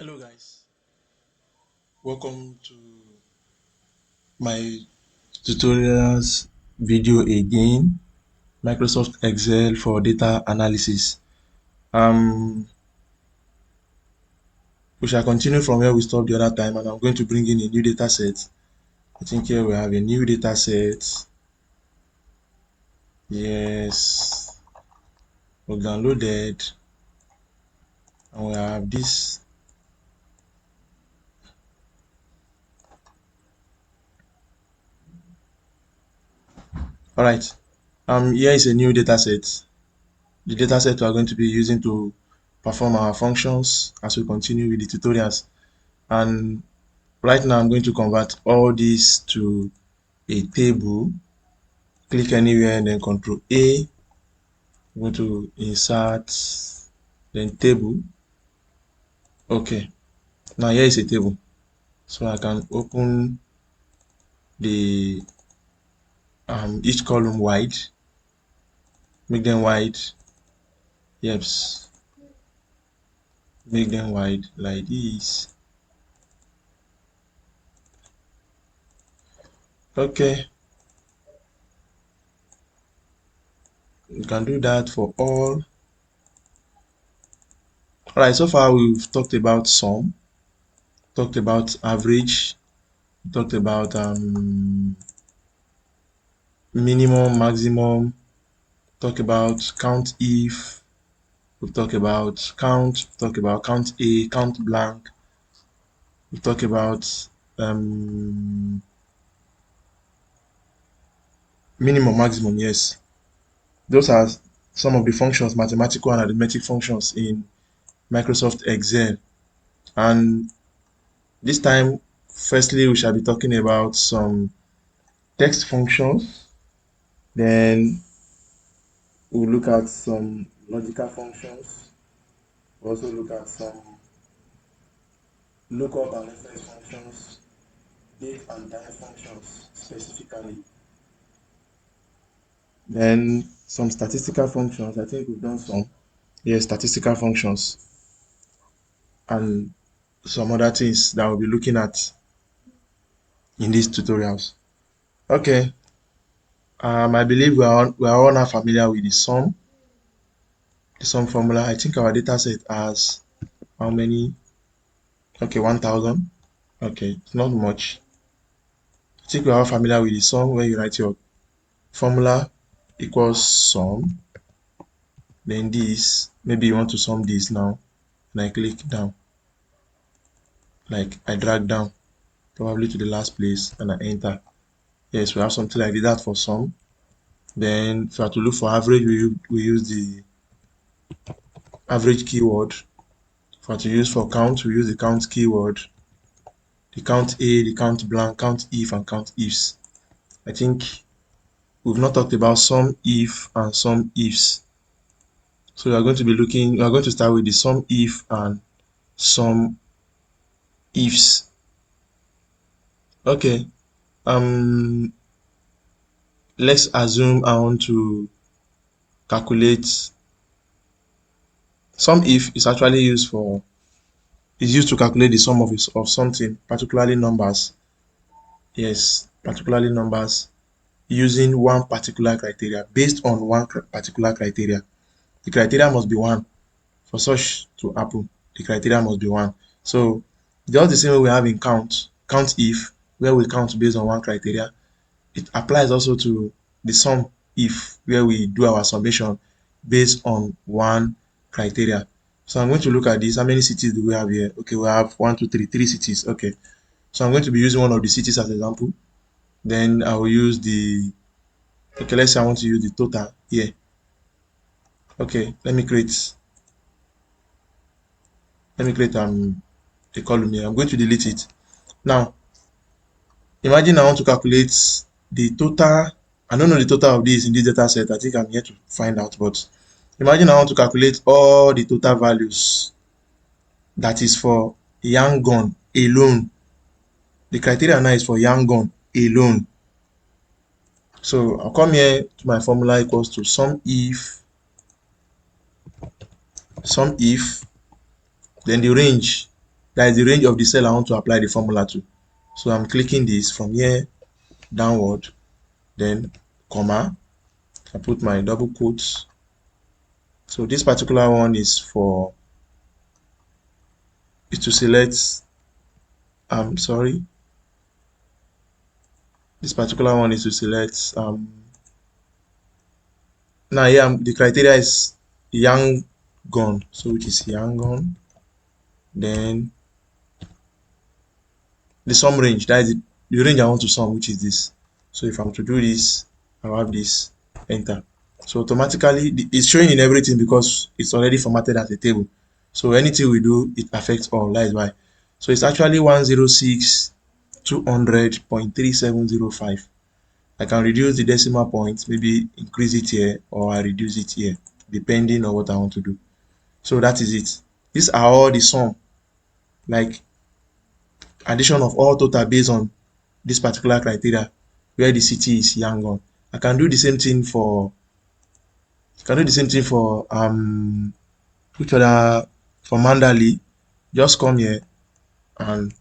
Hello guys, welcome to my tutorials video again. Microsoft Excel for data analysis. We shall continue from where we stopped the other time, and I'm going to bring in a new data set. I think here we have a new data set. Yes, we downloaded, and we have this. All right. Here is a new data set. The data set we are going to be using to perform our functions as we continue with the tutorials. And right now I'm going to convert all this to a table. Click anywhere and then Control A. I'm going to insert, then table. Okay, now here is a table. So I can open the each column wide, make them wide. Yes, make them wide like this. Okay, you can do that for all. Alright, so far we've talked about sum, talked about average, talked about minimum, maximum, talk about count if, we talk about count, talk about count A, count blank, we talk about minimum, maximum. Yes, those are some of the functions, mathematical and arithmetic functions in Microsoft Excel. And this time, firstly, we shall be talking about some text functions, then we'll look at some logical functions. We'll also look at some lookup and reference functions, date and time functions specifically. Then some statistical functions. I think we've done some. Yes, statistical functions. And some other things that we'll be looking at in these tutorials. Okay. I believe we are all now familiar with the sum formula. I think our data set has how many? Okay, 1000. Okay, it's not much. I think we are all familiar with the sum where you write your formula equals sum. Then this, maybe you want to sum this now, and I click down. Like I drag down probably to the last place and I enter. Yes, we have something like that for sum. Then if I have to look for average, we use the average keyword. If I have to use for count, we use the count keyword. The count A, the count blank, count if, and count ifs. I think we've not talked about sum if and sum ifs. So we are going to be looking, we are going to start with the sum if and sum ifs. Okay. Let's assume I want to calculate. Sum if is actually used to calculate the sum of something, particularly numbers. Yes, particularly numbers using one particular criteria, based on one particular criteria. The criteria must be one. For such to happen, the criteria must be one. So just the same way we have in count if, where we count based on one criteria, it applies also to the sum if, where we do our summation based on one criteria. So I'm going to look at this. How many cities do we have here? Okay, we have 1, 2, 3, 3 cities. Okay, so I'm going to be using one of the cities as an example. Then I will use okay, let's say I want to use the total here. Okay, let me create a column here. I'm going to delete it. Now, imagine I want to calculate the total. I don't know the total of this in this data set. I think I'm here to find out, but imagine I want to calculate all the total values that is for Yangon alone. The criteria now is for Yangon alone. So I'll come here to my formula equals to sum if, then the range. that is the range of the cell I want to apply the formula to. So I'm clicking this from here downward, then comma, I put my double quotes. So this particular one is to select, I'm sorry, this particular one is to select, now here the criteria is young gun, so which is young gun, then the sum range, that is the range I want to sum, which is this. So if I'm to do this, I'll have this, enter. So automatically it's showing in everything because it's already formatted as a table. So anything we do, it affects all. That is why. So it's actually 106,200.3705. I can reduce the decimal point, maybe increase it here, or I reduce it here, depending on what I want to do. So that is it. These are all the sum, like addition of all total based on this particular criteria, where the city is Yangon. I can do the same thing for which other, for Mandali. Just come here and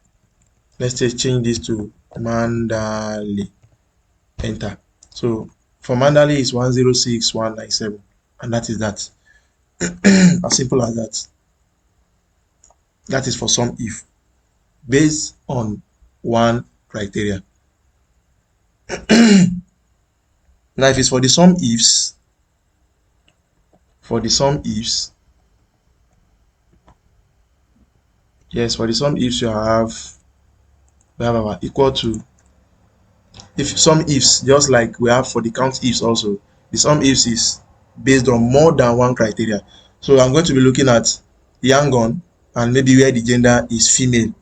let's just change this to Mandali, enter. So for Mandali is 106,197, and that is that. As simple as that. That is for some if based on one criteria. Now if it's for the sum ifs, yes, for the sum ifs we have our equal to, if some ifs, just like we have for the count ifs also, the sum ifs is based on more than one criteria. So I'm going to be looking at Yangon and maybe where the gender is female.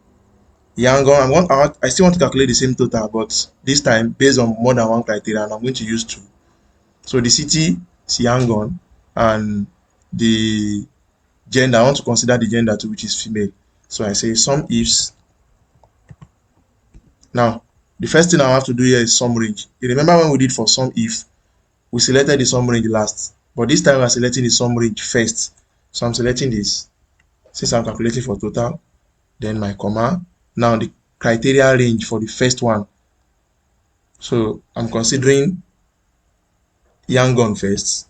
Yangon, I still want to calculate the same total, but this time based on more than one criteria, and I'm going to use two. So the city is Yangon, and the gender, I want to consider the gender too, which is female. So I say sum ifs. Now, the first thing I have to do here is sum range. You remember when we did for sum if, we selected the sum range last, but this time we are selecting the sum range first. So I'm selecting this, since I'm calculating for total, then my comma. Now the criteria range for the first one. So I'm considering Yangon first,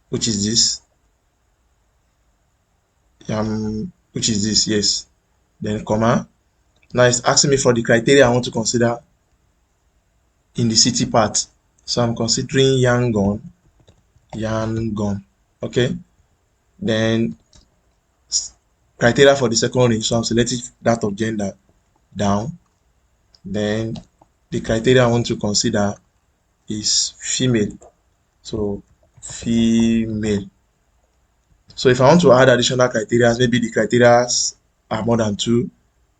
which is this. Yes. Then comma. Now it's asking me for the criteria I want to consider in the city part. So I'm considering Yangon. Okay. Then criteria for the second range. So I'm selecting that of gender down. Then the criteria I want to consider is female. So female. So if I want to add additional criteria, maybe the criteria are more than two,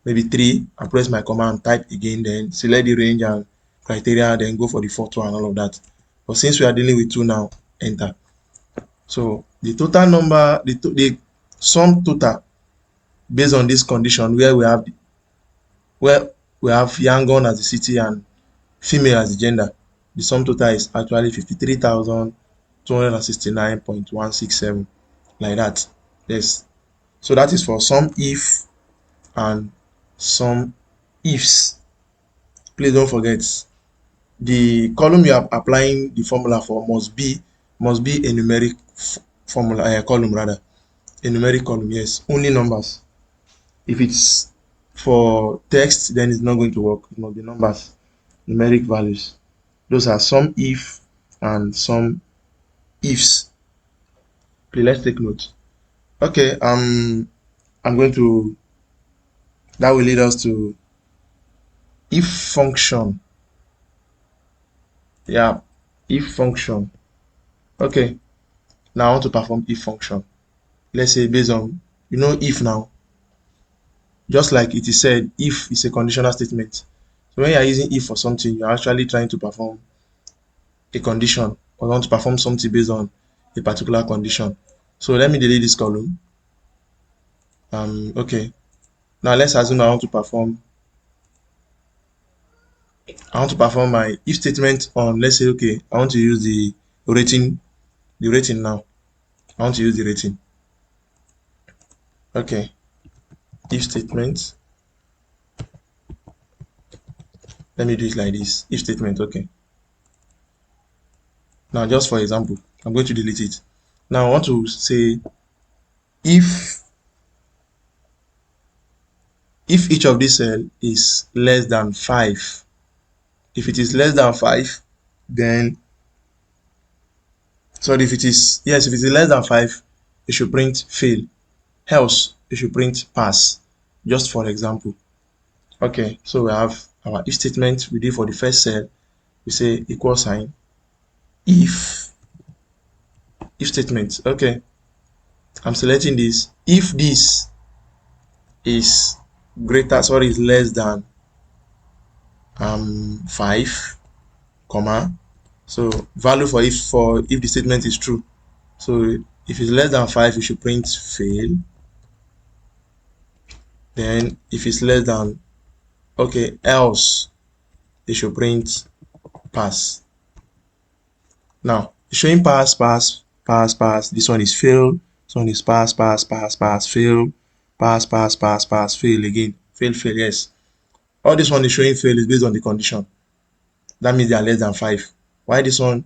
maybe three, I press my command, type again, then select the range and criteria, then go for the fourth one, all of that. But since we are dealing with two now, enter. So the total number, the sum total based on this condition where we have Yangon as the city and female as the gender, the sum total is actually 53,269.167, like that. Yes. So that is for sum if and sum ifs. Please don't forget, the column you are applying the formula for must be a numeric formula, column rather, a numeric column. Yes, only numbers. If it's for text, then it's not going to work. It must be numbers, numeric values. Those are some if and some ifs. Please let's take note. Okay, I'm going to, that will lead us to if function. Yeah, if function. Okay, now I want to perform if function. Let's say based on, if now, just like it is said, if is a conditional statement. So when you are using if for something, you're actually trying to perform a condition, or want to perform something based on a particular condition. So let me delete this column. Okay. Now let's assume I want to perform my if statement on, let's say, okay, I want to use the rating now. I want to use the rating. Okay. if statement. Let me do it like this. If statement, okay. Now, just for example, I'm going to delete it. Now, I want to say if each of these cell is less than 5. If it is less than 5, then sorry, if it is yes, if it is less than 5, it should print fail. Else, it should print pass. Just for example. Okay, so we have our if statement we did for the first cell. We say equal sign if statement. Okay, I'm selecting this. If this is is less than 5, comma. So value for if the statement is true. So if it's less than 5, you should print fail. Then if it's less than, okay, else it should print pass. Now showing pass, pass, pass, pass. This one is fail. This one is pass, pass, pass, pass, fail, pass, pass, pass, pass, fail again, fail, fail. Yes, all this one is showing fail is based on the condition. That means they are less than 5. Why this one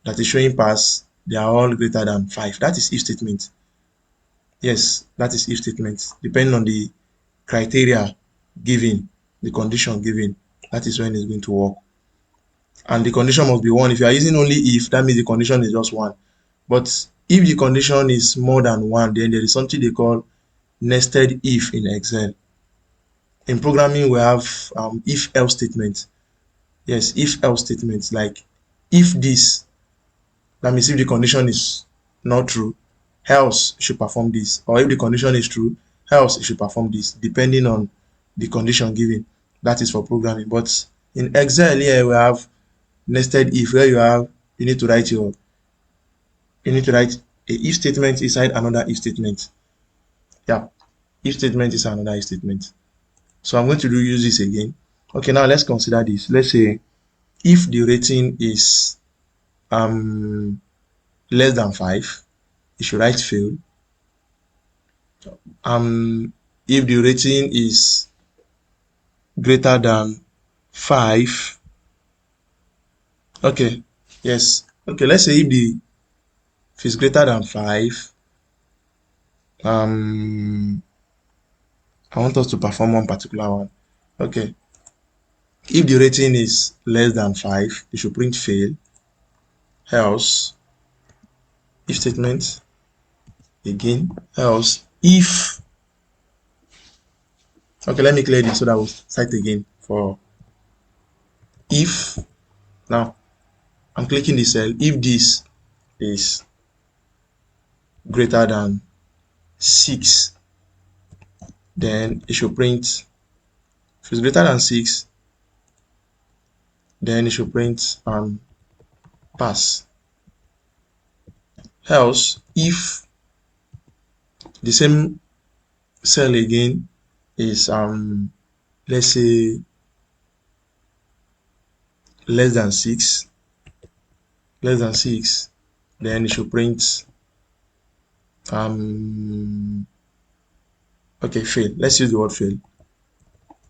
that is showing pass, they are all greater than 5. That is if statement. Yes, that is if statement. Depending on the criteria given, the condition given, that is when it's going to work. And the condition must be 1. If you are using only if, that means the condition is just 1. But if the condition is more than 1, then there is something they call nested if in Excel. In programming, we have if else statements. Yes, if else statements, like if this, that means if the condition is not true, else should perform this. Or if the condition is true, else it should perform this, depending on the condition given. That is for programming. But in Excel here, we have nested if, where you need to write a if statement inside another if statement. Yeah, if statement is another if statement. So I'm going to use this again. Okay, now let's consider this. Let's say if the rating is less than 5, you should write fail. If the rating is greater than 5, okay, yes, okay, let's say if it's greater than 5, I want us to perform one particular one. Okay, if the rating is less than 5, you should print fail. Else, if statement again. Else, if, okay, let me clear this so that we'll start again. For if, now I'm clicking the cell. If this is greater than 6, then it should print. If it's greater than 6, then it should print pass. Else, if the same cell again is let's say less than 6, then it should print okay, fail. Let's use the word fail.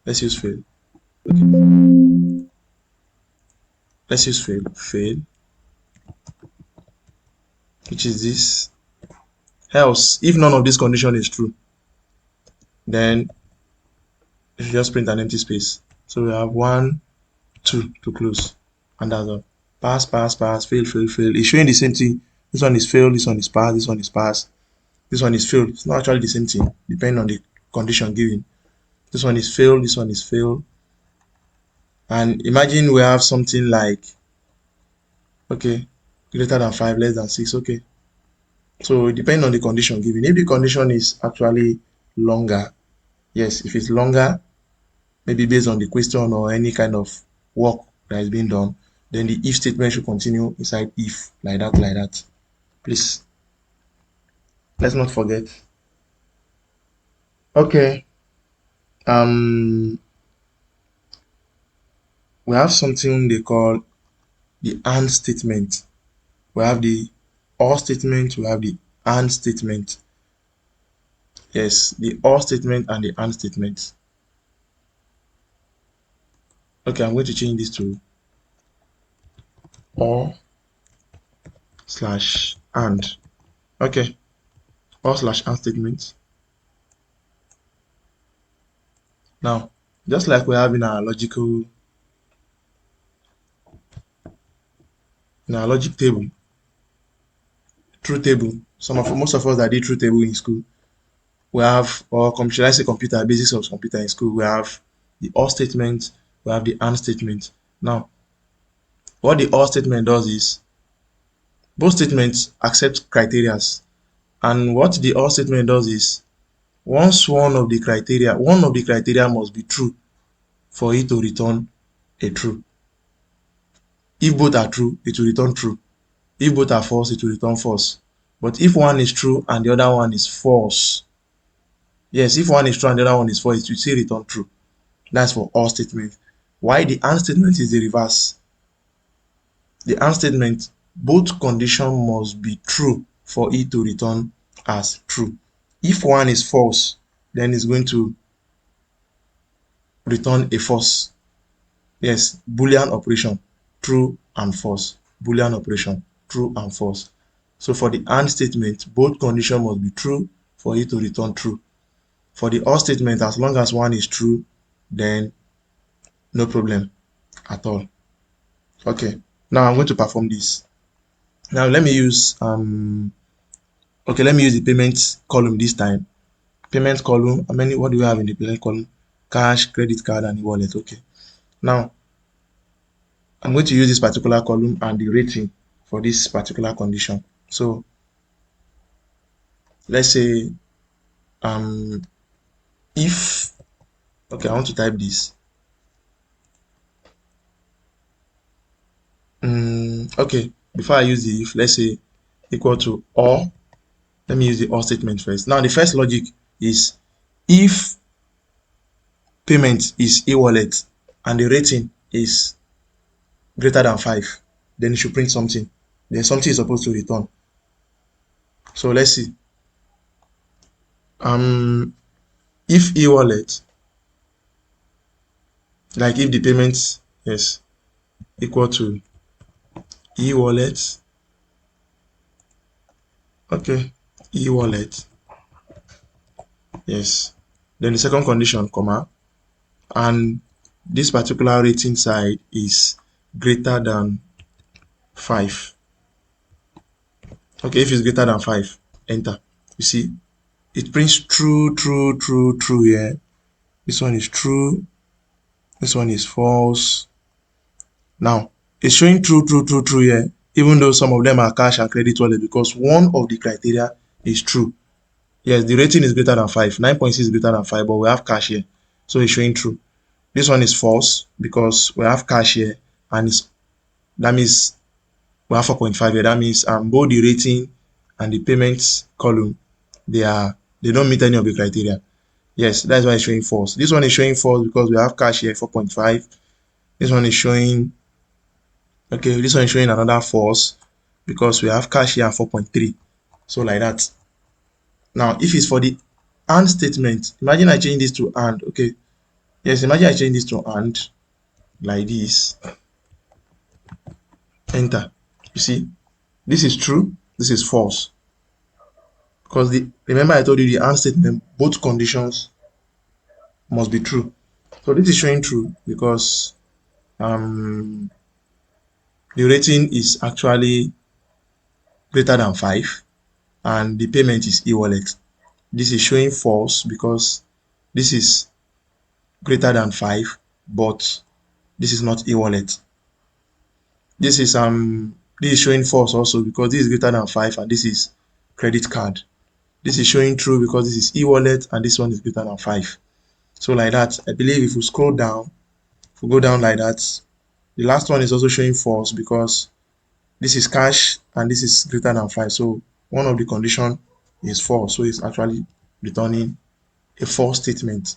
Let's use fail. Okay. Let's use fail. Fail, which is this. Else, if none of this condition is true, then you just print an empty space. So we have 1, 2 to close, and that's all. Pass, pass, pass, fail, fail, fail. It's showing the same thing. This one is fail, this one is pass, this one is pass, this one is fail. It's not actually the same thing, depending on the condition given. This one is fail, this one is fail. And imagine we have something like, okay, greater than 5, less than 6, okay. So it depends on the condition given. If the condition is actually longer, yes, if it's longer, maybe based on the question or any kind of work that is being done, then the if statement should continue inside if, like that, like that. Please, let's not forget. Okay, we have something they call the and statement. We have the or statement, we have the and statement. Yes, the or statement and the and statement. Okay, I'm going to change this to or slash and. Okay, or slash and statement. Now, just like we have in our logic table, truth table. Most of us that did truth table in school, we have, or should I say computer, basics of computer in school, we have the or statement, we have the and statement. Now, what the or statement does is both statements accept criteria, and what the or statement does is once one of the criteria must be true for it to return a true. If both are true, it will return true. If both are false, it will return false. But if one is true and the other one is false, yes, if one is true and the other one is false, it will still return true. That's for all statements. Why the and statement is the reverse. The and statement, both conditions must be true for it to return as true. If one is false, then it's going to return a false. Yes, Boolean operation, true and false. Boolean operation, true and false. So for the and statement, both conditions must be true for it to return true. For the or statement, as long as one is true, then no problem at all. Okay, now I'm going to perform this. Now let me use let me use the payment column this time. Payment column, what do we have in the payment column? Cash, credit card, and wallet. Okay. Now I'm going to use this particular column and the rating for this particular condition. So let's say if okay, I want to type this. Okay, before I use the if, let's say equal to or. Let me use the or statement first. Now the first logic is if payment is e-wallet and the rating is greater than 5, then it should print something. Then something is supposed to return. So let's see. If e-wallet, like if the payment is equal to e-wallet, okay, e-wallet, yes. Then the second condition, comma, and this particular rating side is greater than 5. Okay, if it's greater than 5, enter. You see, it prints true, true, true, true here. This one is true. This one is false. Now, it's showing true, true, true, true here, even though some of them are cash and credit wallet, because one of the criteria is true. Yes, the rating is greater than 5. 9.6 is greater than 5, but we have cash here. So it's showing true. This one is false because we have cash here, and that means we have 4.5 here. That means both the rating and the payments column, they don't meet any of the criteria. Yes, that's why it's showing false. This one is showing false because we have cash here 4.5. This one is showing this one is showing another false because we have cash here 4.3. So like that. Now if it's for the and statement, imagine I change this to and. Okay, yes, imagine I change this to and like this. Enter. You see, this is true, this is false. Because remember I told you the and statement, both conditions must be true. So this is showing true because the rating is actually greater than 5 and the payment is e-wallet. This is showing false because this is greater than 5, but this is not e-wallet. This is showing false also because this is greater than 5 and this is credit card. This is showing true because this is e-wallet and this one is greater than 5. So like that, I believe if we scroll down, if we go down like that, the last one is also showing false because this is cash and this is greater than 5. So one of the condition is false. So it's actually returning a false statement.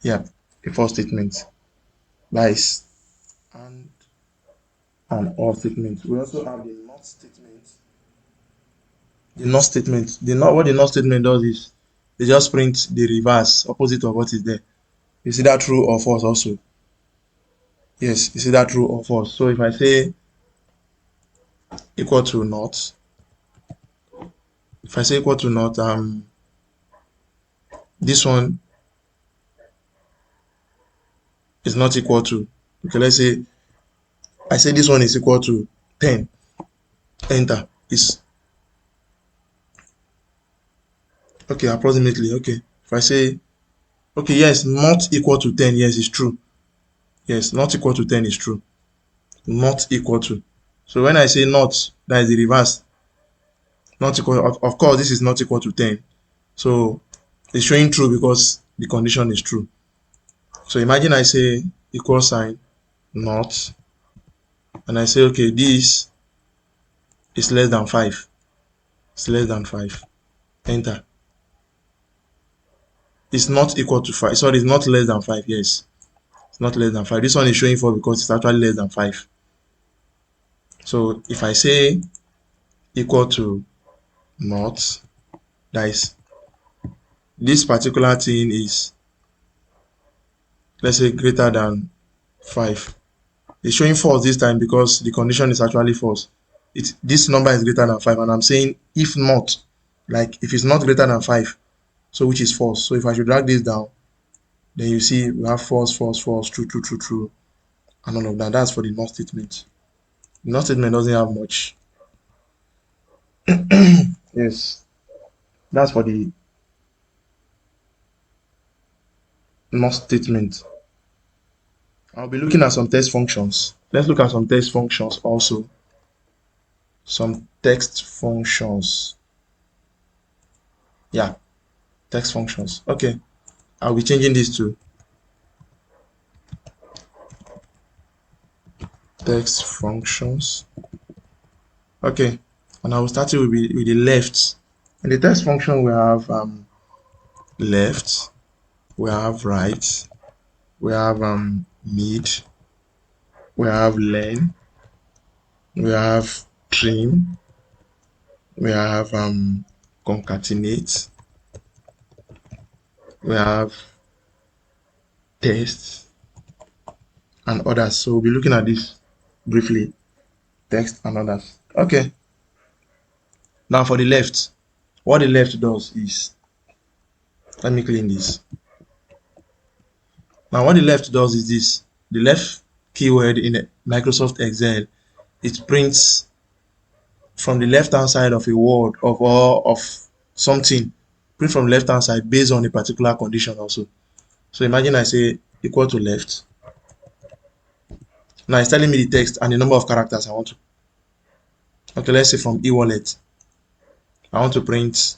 Yeah, a false statement. That is and an or statement. We also have the not statement. The not statement. What the not statement does is they just print the reverse, opposite of what is there. Is either true or false also. Yes, is either true or false. So if I say equal to not, if I say equal to not, this one is not equal to, okay, let's say I say this one is equal to 10, enter. Is okay, approximately, okay. If I say, okay, yes, not equal to 10, yes, it's true. Yes, not equal to 10 is true. Not equal to. So when I say not, that is the reverse. Not equal, of course, this is not equal to 10. So it's showing true because the condition is true. So imagine I say equal sign, not, and I say, okay, this is less than 5. It's less than 5. Enter. It's not equal to 5. Sorry, it's not less than 5. Yes. It's not less than 5. This one is showing 4 because it's actually less than 5. So if I say equal to not, that is, this particular thing is, let's say, greater than 5. It's showing false this time because the condition is actually false. This number is greater than 5, and I'm saying if not, like if it's not greater than 5, so which is false. So if I should drag this down, then you see we have false, false, false, true, true, true, true, and all of that. That's for the not statement. The not statement doesn't have much. Yes, that's for the not statement. I'll be looking at some text functions. Let's look at some text functions also. Some text functions. Yeah, text functions. Okay, I'll be changing this to text functions. Okay, and I will start it with the left. In the text function, we have left, we have right, we have mid, we have len, we have trim, we have concatenate, we have test, and others. So we'll be looking at this briefly, text and others. Okay, now for the left, what the left does is, let me clean this. Now what the left does is this. The left keyword in Microsoft Excel, it prints from the left hand side of a word of something, print from left hand side based on a particular condition also. So imagine I say equal to left. Now it's telling me the text and the number of characters I want to. Okay, let's say from e-wallet. I want to print,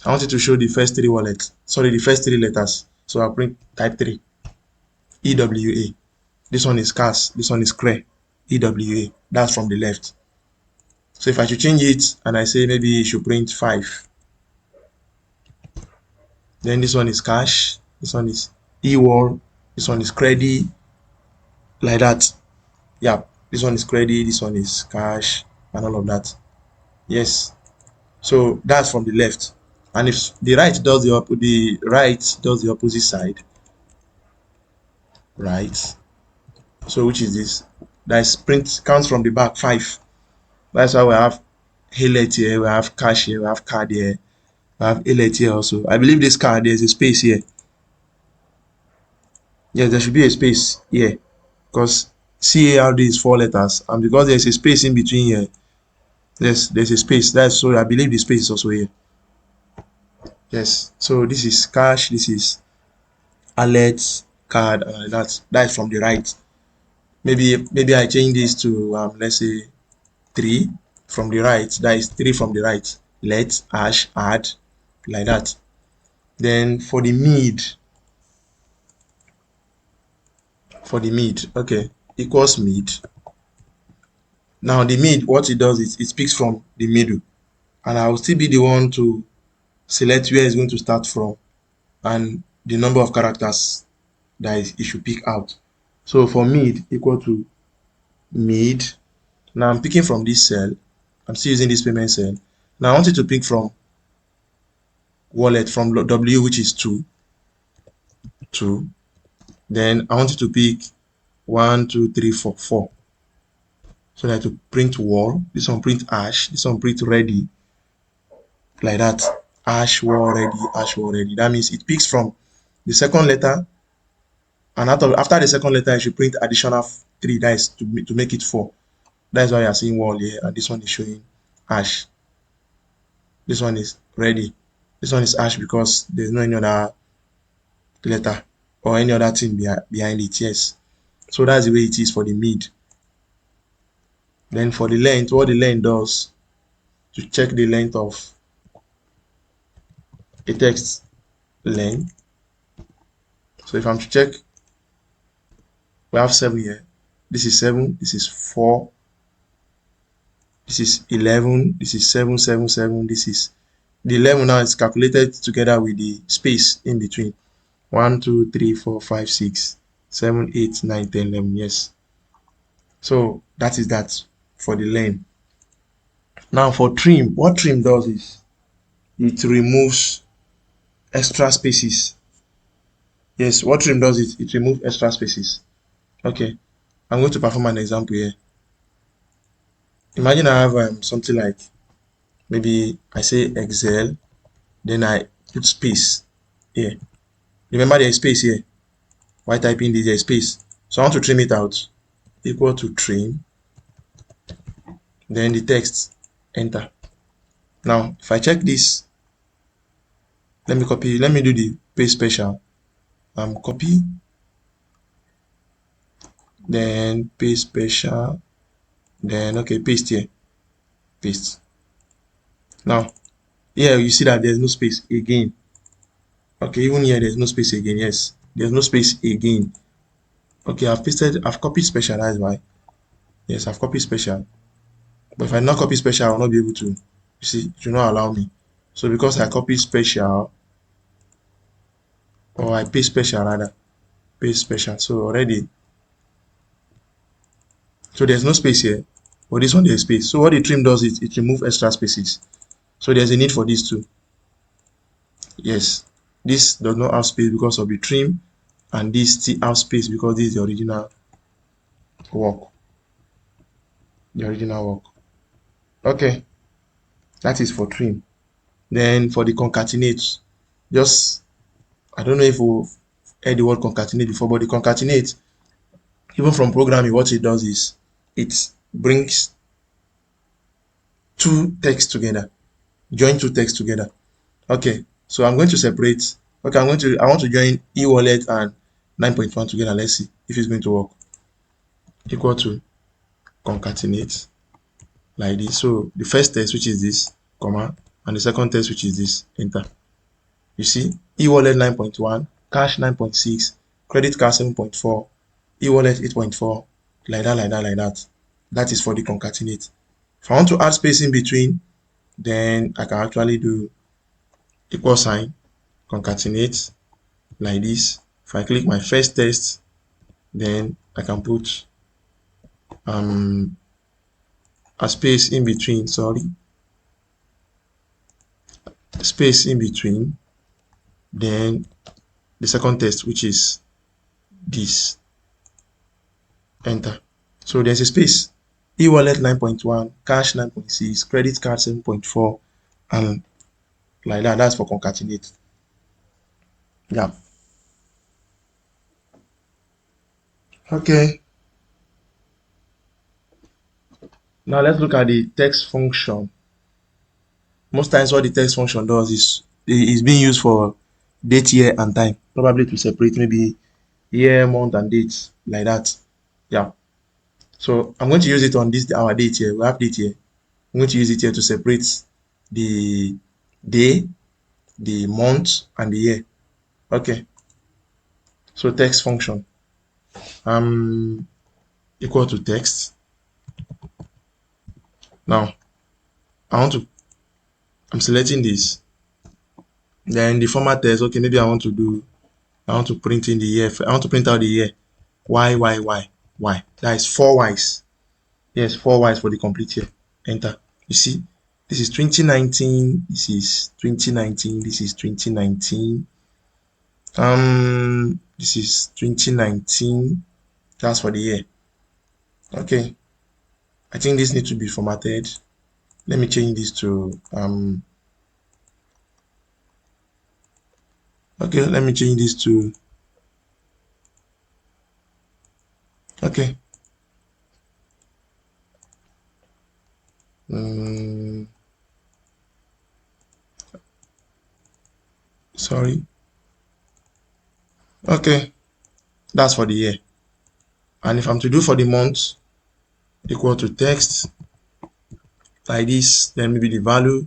I want it to show the first three wallets. Sorry, the first three letters. So I'll print type 3. EWA. This one is CAS, this one is CRE. EWA. That's from the left. So if I should change it and I say maybe it should print 5. Then this one is cash, this one is e-wall, this one is credit, like that. Yeah, this one is credit, this one is cash, and all of that. Yes. So that's from the left. And if the right does the opposite side, right? So which is this? That's print counts from the back 5. That's why we have Hillet here, we have cash here, we have card here, we have Hillet here also. I believe this card there's a space here. Yes, there should be a space here because CARD is 4 letters, and because there's a space in between here, there's a space. That's so I believe the space is also here. Yes, so this is cash, this is alert, card, and that's from the right. Maybe I change this to let's say 3 from the right. That is 3 from the right. Let hash add, like that. Then for the mid, okay, equals mid. Now the mid, what it does is it picks from the middle, and I will still be the one to select where it's going to start from and the number of characters that it should pick out. So for mid equal to mid. Now I'm picking from this cell. I'm still using this payment cell. Now I want it to pick from wallet from W, which is 2, 2. Then I want you to pick 1, 2, 3, 4, 4. So that to print wall, this one print hash, this one print ready, like that. Hash wall ready, hash wall ready. That means it picks from the second letter, and after the second letter, I should print additional 3. That is to make it 4. That's why you are seeing wall here, and this one is showing hash. This one is ready. This one is hash because there's no any other letter or any other thing behind it. Yes. So that's the way it is for the mid. Then for the length, what the length does to check the length of a text length. So if I'm to check, we have 7 here. This is 7. This is 4. This is 11. This is 7, 7, 7. This is the 11 now is calculated together with the space in between. 1, 2, 3, 4, 5, 6, 7, 8, 9, 10, 11. Yes. So that is that for the length. Now for trim, what trim does is it removes extra spaces. Yes, what trim does is it removes extra spaces. Okay, I'm going to perform an example here. Imagine I have something like, maybe I say Excel, then I put space here. Remember there is space here. Why typing this? There is space. So I want to trim it out. Equal to trim. Then the text, enter. Now, if I check this, let me copy, let me do the paste special. Copy, then paste special, then okay, paste here, paste. Now, here you see that there's no space again. Okay, even here there's no space again. Yes, there's no space again. Okay, I've copied special, that's why. Yes, I've copied special. But if I not copy special, I will not be able to. You see, it will not allow me. So because I copy special, or I paste special rather, paste special. So already, so there's no space here, but this one there's space. So what the trim does is it removes extra spaces. So there's a need for these two. Yes, this does not have space because of the trim, and this still have space because this is the original work. The original work. Okay, that is for trim. Then for the concatenate, just I don't know if we've heard the word concatenate before, but the concatenate, even from programming, what it does is it brings two texts together, join two texts together. Okay, so I'm going to separate. Okay, I want to join e-wallet and 9.1 together. Let's see if it's going to work. Equal to concatenate like this. So the first text, which is this, comma, and the second text, which is this, enter. You see, e-wallet 9.1, cash 9.6, credit card 7.4, e-wallet 8.4, like that, like that, like that. That is for the concatenate. If I want to add space in between, then I can actually do equal sign, concatenate, like this. If I click my first text, then I can put a space in between, space in between, then the second text, which is this, enter. So there's a space, e-wallet 9.1, cash 9.6, credit card 7.4, and like that. That's for concatenate. Yeah. Okay, now let's look at the text function. Most times what the text function does is being used for date, year, and time, probably to separate maybe year, month, and date, like that. Yeah. So I'm going to use it on this our date here. We have date here. I'm going to use it here to separate the day, the month, and the year. Okay. So text function equal to text. Now I'm selecting this. Then the format text. Okay, maybe I want to print in the year. I want to print out the year. Y. That is 4 Y's. Yes, 4 Y's for the complete year. Enter. You see, This is 2019. This is 2019. This is 2019. This is 2019. That's for the year. Okay. I think this needs to be formatted. Let me change this to okay, let me change this to okay. Sorry. Okay, that's for the year. And if I'm to do for the month, equal to text like this, then maybe the value.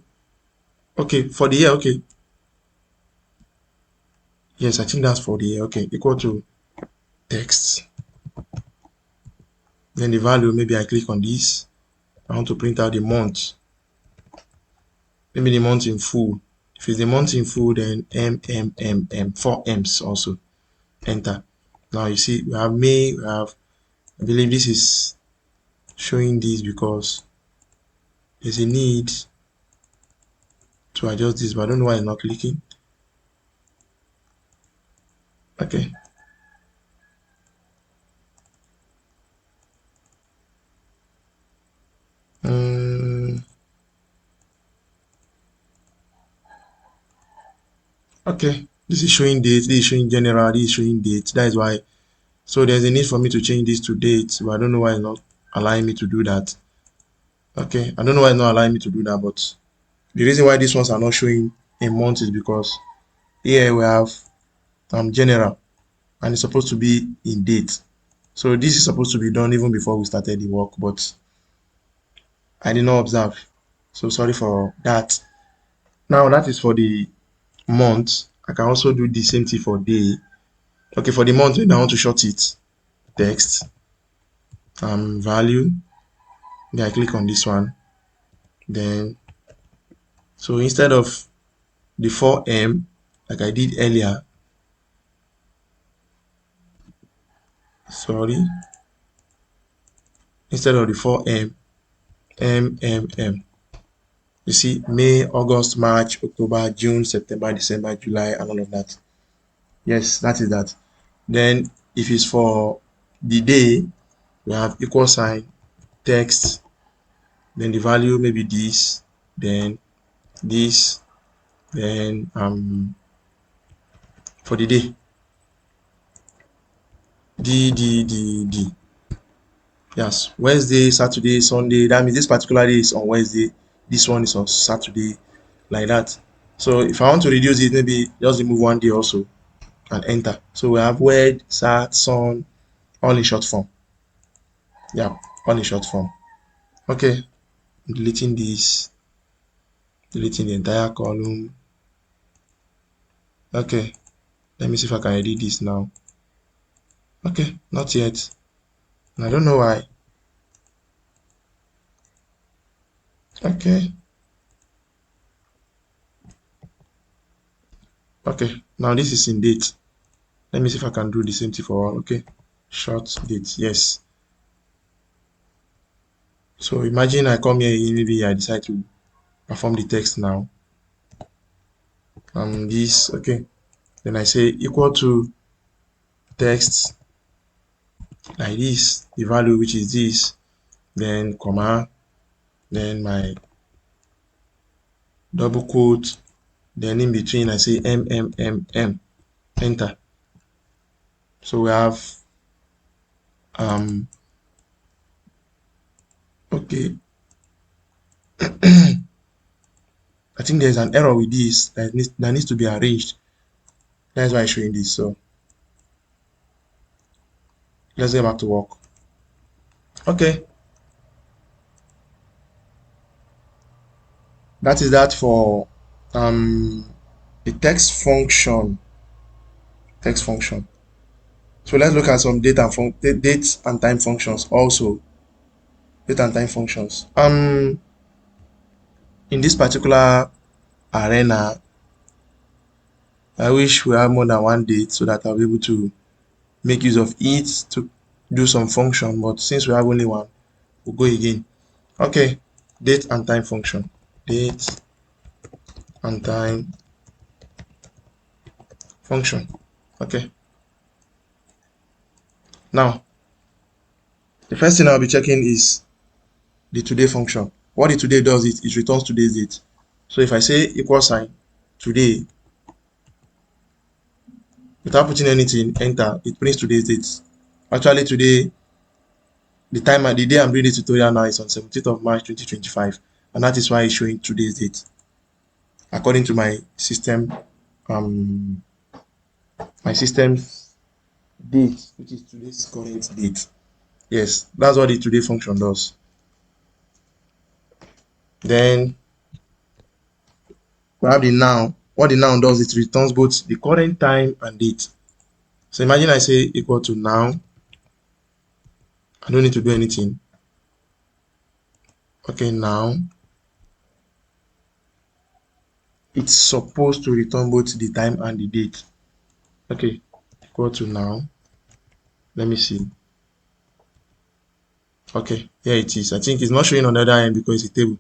Okay, for the year, okay. Yes, I think that's for the year. Okay, equal to text. Then the value, maybe I click on this. I want to print out the month. Maybe the month in full. If it's the month in full, then four M's also. Enter. Now you see we have May, we have, I believe this is showing this because there's a need to adjust this, but I don't know why it's not clicking. Okay. Okay. This is showing date, this is showing general, this is showing date. That is why. So there's a need for me to change this to date, but I don't know why it's not allowing me to do that. Okay. I don't know why it's not allowing me to do that, but the reason why these ones are not showing a month is because here we have general and it's supposed to be in date. So this is supposed to be done even before we started the work, but I did not observe. So sorry for that. Now that is for the month. I can also do the same thing for day. Okay, for the month, maybe I want to short it. Text, value. Then I click on this one. Then, so instead of the 4M, like I did earlier, sorry, instead of the 4M, M. You see, May, August, March, October, June, September, December, July, and all of that. Yes, that is that. Then, if it's for the day, we have equal sign, text, then the value maybe this, then this, then for the day, D. Yes, Wednesday, Saturday, Sunday. That means this particular day is on Wednesday. This one is on Saturday, like that. So if I want to reduce it, maybe just remove one day also and enter. So we have word, sat, son, all in short form. Yeah, all in short form. Okay, I'm deleting this, deleting the entire column. Okay, let me see if I can edit this now. Okay, not yet. I don't know why. Okay. Okay, now this is in date. Let me see if I can do the same thing for all. Okay, short date. Yes. So imagine I come here, maybe I decide to perform the text now. This, okay. Then I say equal to text like this, the value which is this, then comma, then my double quote, then in between I say M, enter. So we have okay. I think there's an error with this that needs to be arranged. That's why I'm showing this. So let's get back to work. Okay, that is that for the text function. So let's look at some date and time functions also. Date and time functions. In this particular arena, I wish we have more than one date so that I'll be able to make use of it to do some function. But since we have only one, we'll go again. Okay, date and time function. date and time function. Okay. Now, the first thing I'll be checking is the today function. What the today does is it returns today's date. So if I say equal sign today without putting anything, enter, it prints today's date. Actually, today, the day I'm doing this tutorial now is on 17th of March 2025, and that is why it's showing today's date according to um my system's date, which is today's current date. Yes, that's what the today function does. Then we have the now. What the now does, it returns both the current time and date. So imagine I say equal to now. I don't need to do anything. Okay, now it's supposed to return both the time and the date. Okay, equal to now. Let me see. Okay, here it is. I think it's not showing on the other end because it's a table.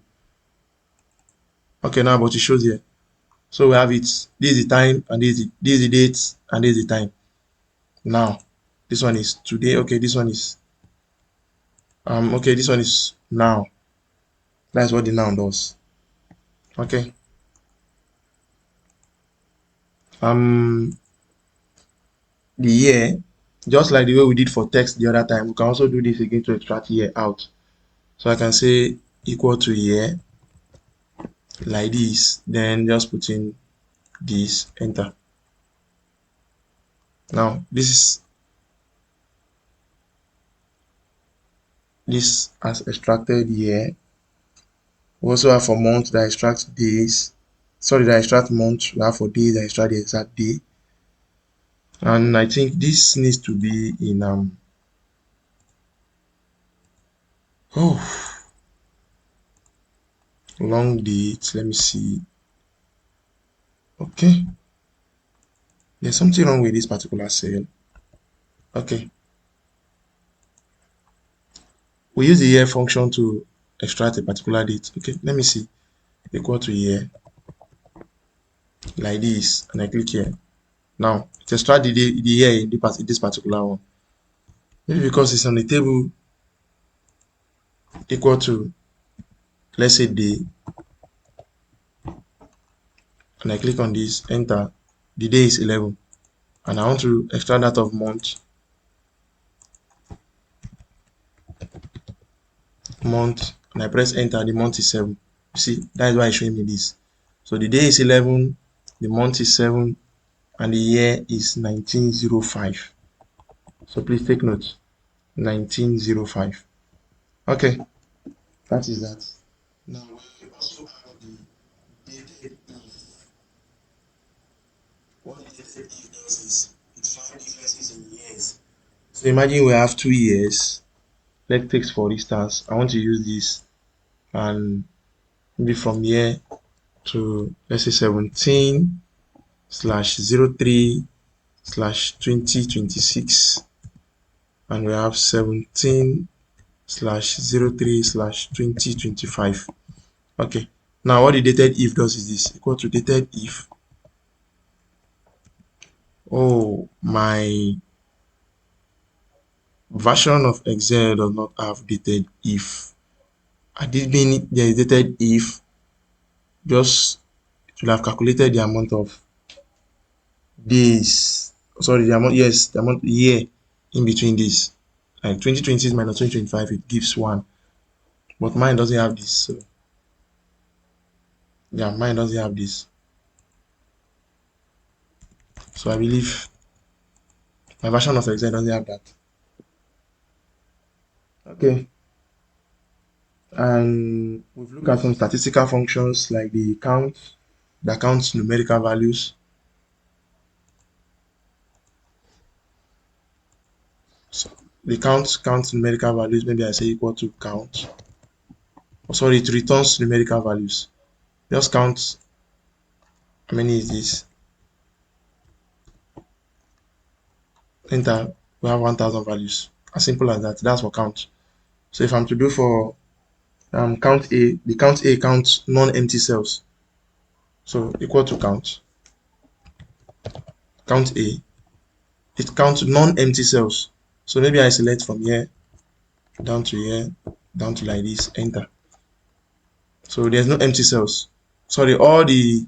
Okay, now but it shows here. So we have it. This is the time and this is the date and this is the time. Now, this one is today. Okay, this one is okay, this one is now. That's what the now does. Okay. The year, just like the way we did for text the other time, we can also do this again to extract year out. So I can say equal to year like this, then just put in this, enter. Now this has extracted year. We also have for month that extracts days. Sorry, that extract month. We have for days that extract the exact day. And I think this needs to be in oh, long date. Let me see. Okay, there's something wrong with this particular cell. Okay, we use the year function to extract a particular date. Okay, let me see. Equal to year like this, and I click here. Now to extract the year in this particular one. Maybe because it's on the table equal to, let's say, day, and I click on this, enter. The day is 11, and I want to extract that of month, and I press enter. The month is 7. You see, that is why it's showing me this. So the day is 11, the month is 7, and the year is 1905. So please take note, 1905. Okay, that is that. Now we also have the dated if. What the dated if does is it finds differences in years. So imagine we have 2 years. Let's take for instance, I want to use this and maybe from here to, let's say, 17/03/2026, and we have 17/03/2025. Okay, now what the dated if does is this, equal to dated if. Oh, my version of Excel does not have dated if. I did mean there is dated if, just to have calculated the amount of days, sorry, the amount, yes, the amount year in between this, like 2026 minus 2025, it gives 1, but mine doesn't have this. So yeah, mine doesn't have this, so I believe my version of Excel doesn't have that. Okay, and we've looked at some statistical functions like the count that counts numerical values. So the counts numerical values. Maybe I say equal to count, oh, sorry, it returns numerical values. Just count how many is this, enter. We have 1000 values, as simple as that. That's for count. So if I'm to do for count A, the count A counts non-empty cells. So equal to count A, it counts non-empty cells. So maybe I select from here down to here, down to like this, enter. So there's no empty cells. Sorry, all the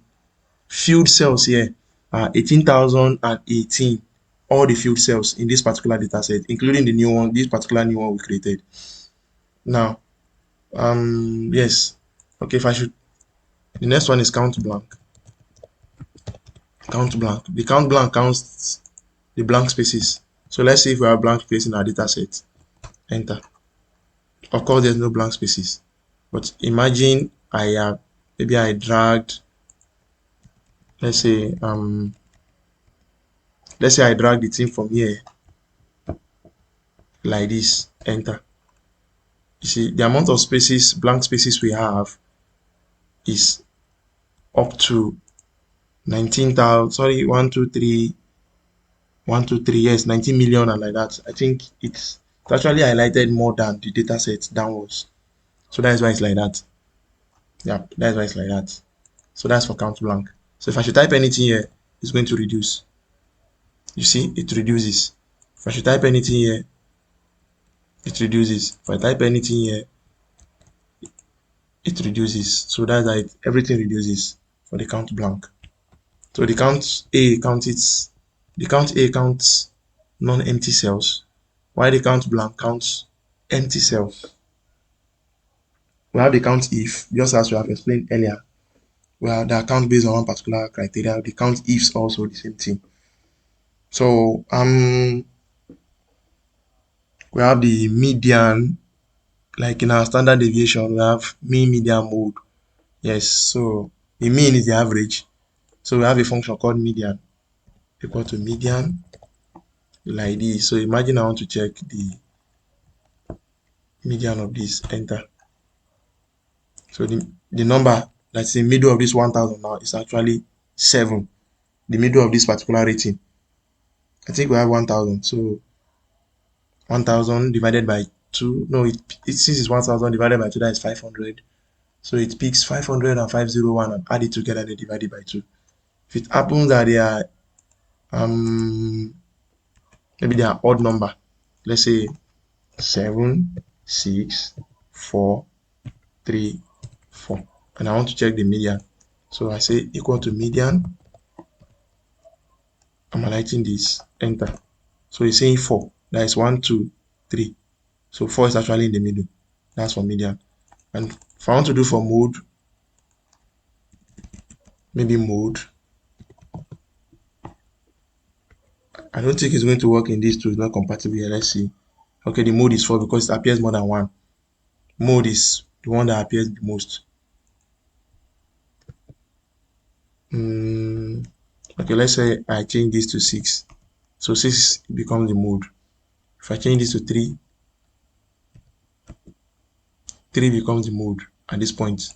filled cells here are 18,018. All the filled cells in this particular data set, including the new one, this particular new one we created. Now, yes. Okay, if I should, the next one is count blank. Count blank. The count blank counts the blank spaces. So let's see if we have blank space in our data set. Enter. Of course, there's no blank spaces. But imagine I have, maybe I dragged, let's say, I drag the thing from here like this, enter. You see, the amount of spaces, blank spaces we have is up to 19,000, sorry, 1, 2, 3, yes, 19 million and like that. I think it's actually highlighted more than the data set downwards. So that's why it's like that. Yeah, that's why it's like that. So that's for count blank. So if I should type anything here, it's going to reduce. You see, it reduces. If I should type anything here, it reduces. If I type anything here, it reduces. So that's like everything reduces for the count blank. So the count A counts non-empty cells, while the count blank counts empty cells. We have the count if, just as we have explained earlier, we have the count based on one particular criteria. The count ifs also the same thing. So we have the median, like in our standard deviation, we have mean, median, mode. Yes, so the mean is the average. So we have a function called median equal to median like this. So imagine I want to check the median of this, enter. So the number that's in the middle of this 1000 now is actually 7. The middle of this particular rating. I think we have 1000. So 1000 divided by 2. No, since it's 1000 divided by 2, that is 500. So it picks 500 and 501 and add it together and divide it by 2. If it happens that they are maybe they are odd number, let's say 7, 6, 4, 3, 4, and I want to check the median. So I say equal to median. I'm highlighting this, enter. So it's saying 4. That is 1, 2, 3. So 4 is actually in the middle. That's for median. And if I want to do for mode, maybe mode. I don't think it's going to work in these two. It's not compatible here. Let's see. Okay, the mode is 4 because it appears more than 1. Mode is the one that appears the most. Okay, let's say I change this to 6. So 6 becomes the mode. If I change this to 3, 3 becomes the mode at this point.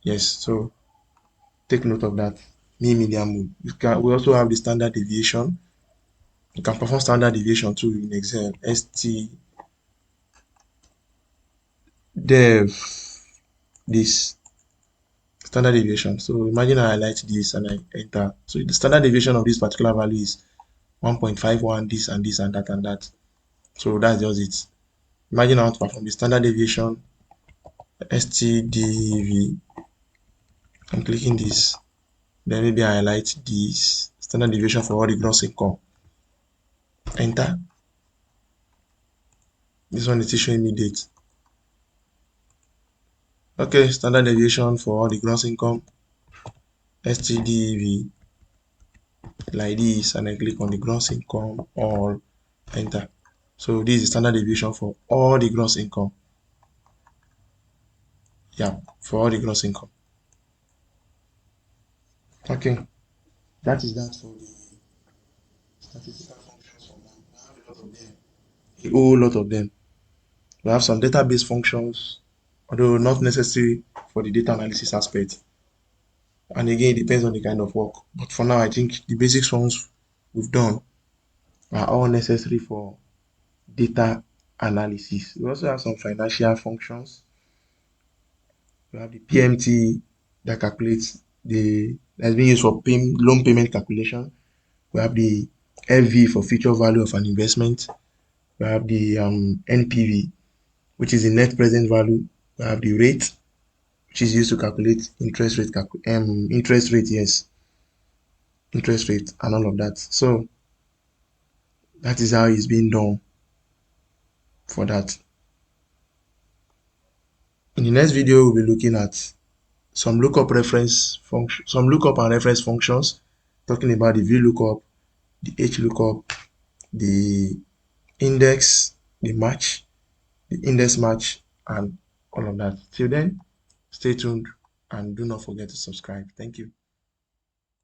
Yes, so take note of that. Mean, median, mode. We also have the standard deviation. You can perform standard deviation too in Excel. ST dev this standard deviation. So imagine I highlight this and I enter. So the standard deviation of this particular value is 1.51, this and this and that and that. So that's just it. Imagine I want to perform the standard deviation stdv. I'm clicking this. Then maybe I highlight this standard deviation for all the gross income. Enter. This one is showing me date. Okay, standard deviation for all the gross income. stdv like this, and I click on the gross income, all, enter. So this is the standard deviation for all the gross income. Yeah, for all the gross income. Okay, that is that for the statistical functions for now. I have a lot of them. A whole lot of them. We have some database functions, although not necessary for the data analysis aspect. And again, it depends on the kind of work. But for now, I think the basic ones we've done are all necessary for data analysis. We also have some financial functions. We have the PMT that calculates that's being used for loan payment calculation. We have the FV for future value of an investment. We have the NPV, which is the net present value. We have the rate, which is used to calculate interest rate, yes, interest rate and all of that. So that is how it's being done for that. In the next video, we'll be looking at some lookup and reference functions, talking about the VLOOKUP, the HLOOKUP, the index, the index match, and all of that. Till then, stay tuned and do not forget to subscribe. Thank you.